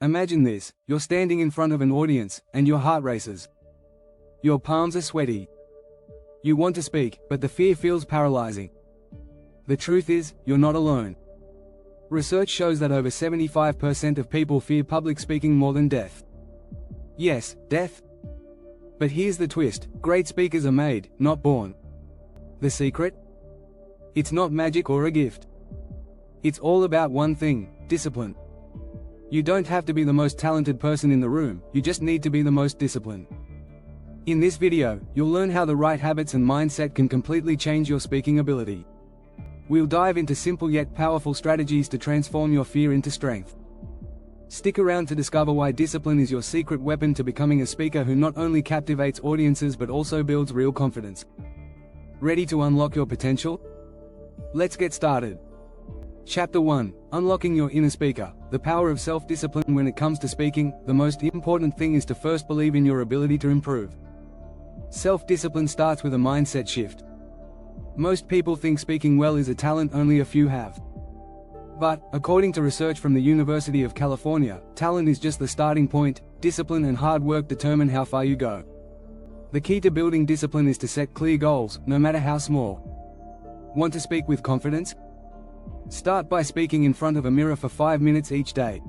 Imagine this: you're standing in front of an audience, and your heart races. Your palms are sweaty. You want to speak, but the fear feels paralyzing. The truth is, you're not alone. Research shows that over 75% of people fear public speaking more than death. Yes, death. But here's the twist: great speakers are made, not born. The secret? It's not magic or a gift. It's all about one thing: discipline. You don't have to be the most talented person in the room, you just need to be the most disciplined. In this video, you'll learn how the right habits and mindset can completely change your speaking ability. We'll dive into simple yet powerful strategies to transform your fear into strength. Stick around to discover why discipline is your secret weapon to becoming a speaker who not only captivates audiences but also builds real confidence. Ready to unlock your potential? Let's get started. Chapter 1: Unlocking your inner speaker. The power of self-discipline. When it comes to speaking, the most important thing is to first believe in your ability to improve. Self-discipline starts with a mindset shift. Most people think speaking well is a talent only a few have. But, according to research from the University of California, talent is just the starting point. Discipline and hard work determine how far you go. The key to building discipline is to set clear goals, no matter how small. Want to speak with confidence? Start by speaking in front of a mirror for 5 minutes each day.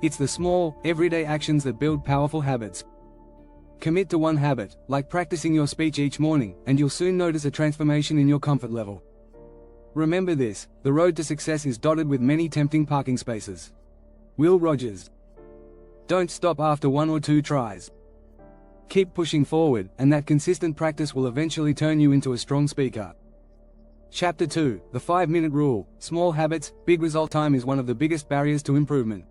It's the small, everyday actions that build powerful habits. Commit to one habit, like practicing your speech each morning, and you'll soon notice a transformation in your comfort level. Remember this: the road to success is dotted with many tempting parking spaces. Will Rogers. Don't stop after 1 or 2 tries. Keep pushing forward, and that consistent practice will eventually turn you into a strong speaker. Chapter 2: The 5-minute rule. Small habits, big result. Time is one of the biggest barriers to improvement.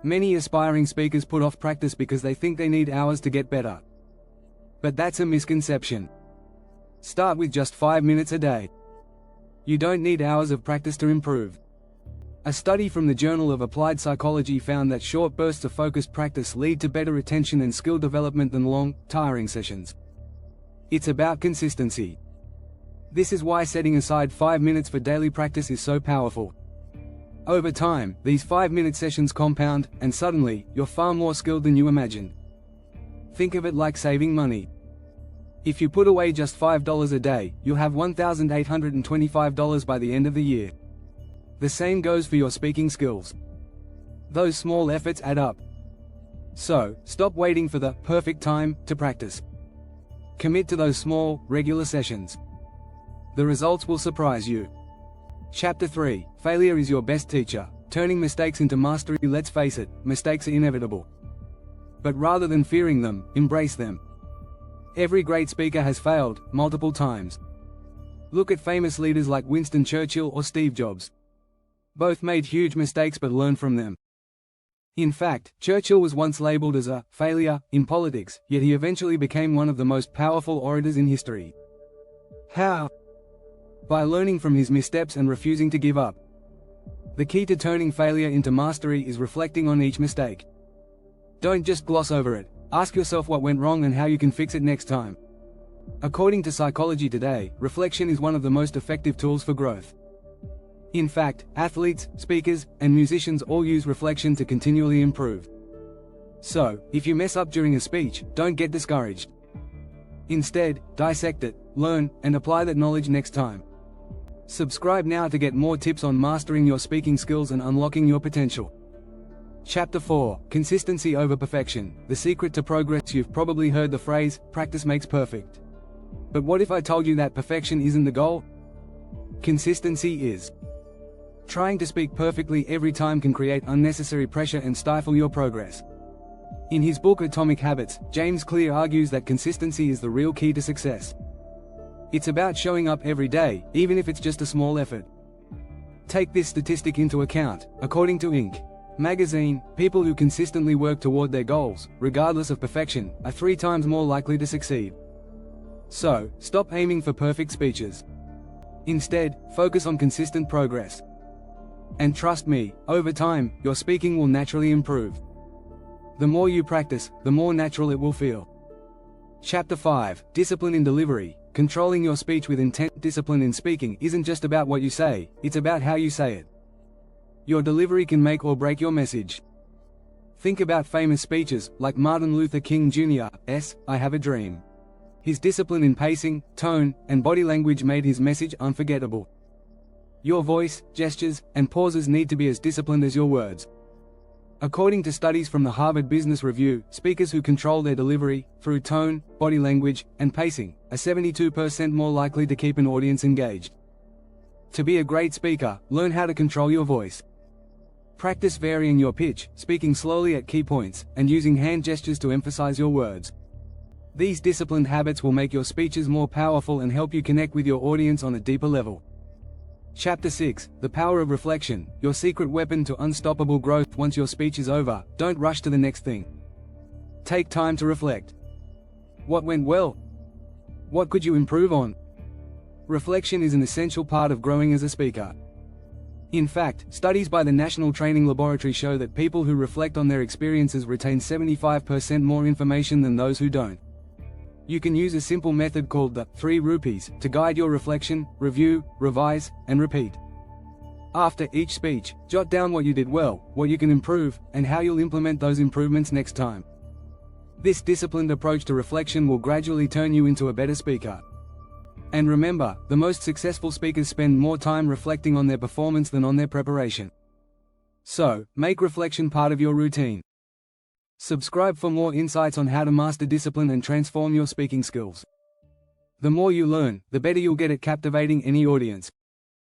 Many aspiring speakers put off practice because they think they need hours to get better. But that's a misconception. Start with just 5 minutes a day. You don't need hours of practice to improve. A study from the Journal of Applied Psychology found that short bursts of focused practice lead to better retention and skill development than long, tiring sessions. It's about consistency. This is why setting aside 5 minutes for daily practice is so powerful. Over time, these 5-minute sessions compound, and suddenly, you're far more skilled than you imagined. Think of it like saving money. If you put away just $5 a day, you'll have $1,825 by the end of the year. The same goes for your speaking skills. Those small efforts add up. So, stop waiting for the perfect time to practice. Commit to those small, regular sessions. The results will surprise you. Chapter 3: Failure is your best teacher. Turning mistakes into mastery. Let's face it, mistakes are inevitable. But rather than fearing them, embrace them. Every great speaker has failed, multiple times. Look at famous leaders like Winston Churchill or Steve Jobs. Both made huge mistakes but learned from them. In fact, Churchill was once labeled as a failure in politics, yet he eventually became one of the most powerful orators in history. How? By learning from his missteps and refusing to give up. The key to turning failure into mastery is reflecting on each mistake. Don't just gloss over it. Ask yourself what went wrong and how you can fix it next time. According to Psychology Today, reflection is one of the most effective tools for growth. In fact, athletes, speakers, and musicians all use reflection to continually improve. So, if you mess up during a speech, don't get discouraged. Instead, dissect it, learn, and apply that knowledge next time. Subscribe now to get more tips on mastering your speaking skills and unlocking your potential. Chapter 4: Consistency over perfection. The secret to progress. You've probably heard the phrase, practice makes perfect. But what if I told you that perfection isn't the goal? Consistency is. Trying to speak perfectly every time can create unnecessary pressure and stifle your progress. In his book Atomic Habits, James Clear argues that consistency is the real key to success. It's about showing up every day, even if it's just a small effort. Take this statistic into account. According to Inc. magazine, people who consistently work toward their goals, regardless of perfection, are 3 times more likely to succeed. So, stop aiming for perfect speeches. Instead, focus on consistent progress. And trust me, over time, your speaking will naturally improve. The more you practice, the more natural it will feel. Chapter 5: Discipline in Delivery. Controlling your speech with intent. Discipline in speaking isn't just about what you say, it's about how you say it. Your delivery can make or break your message. Think about famous speeches, like Martin Luther King Jr.'s "I Have a Dream." His discipline in pacing, tone, and body language made his message unforgettable. Your voice, gestures, and pauses need to be as disciplined as your words. According to studies from the Harvard Business Review, speakers who control their delivery, through tone, body language, and pacing, are 72% more likely to keep an audience engaged. To be a great speaker, learn how to control your voice. Practice varying your pitch, speaking slowly at key points, and using hand gestures to emphasize your words. These disciplined habits will make your speeches more powerful and help you connect with your audience on a deeper level. Chapter 6: The Power of Reflection, your secret weapon to unstoppable growth. Once your speech is over, don't rush to the next thing. Take time to reflect. What went well? What could you improve on? Reflection is an essential part of growing as a speaker. In fact, studies by the National Training Laboratory show that people who reflect on their experiences retain 75% more information than those who don't. You can use a simple method called the 3 rupees to guide your reflection: review, revise, and repeat. After each speech, jot down what you did well, what you can improve, and how you'll implement those improvements next time. This disciplined approach to reflection will gradually turn you into a better speaker. And remember, the most successful speakers spend more time reflecting on their performance than on their preparation. So, make reflection part of your routine. Subscribe for more insights on how to master discipline and transform your speaking skills. The more you learn, the better you'll get at captivating any audience.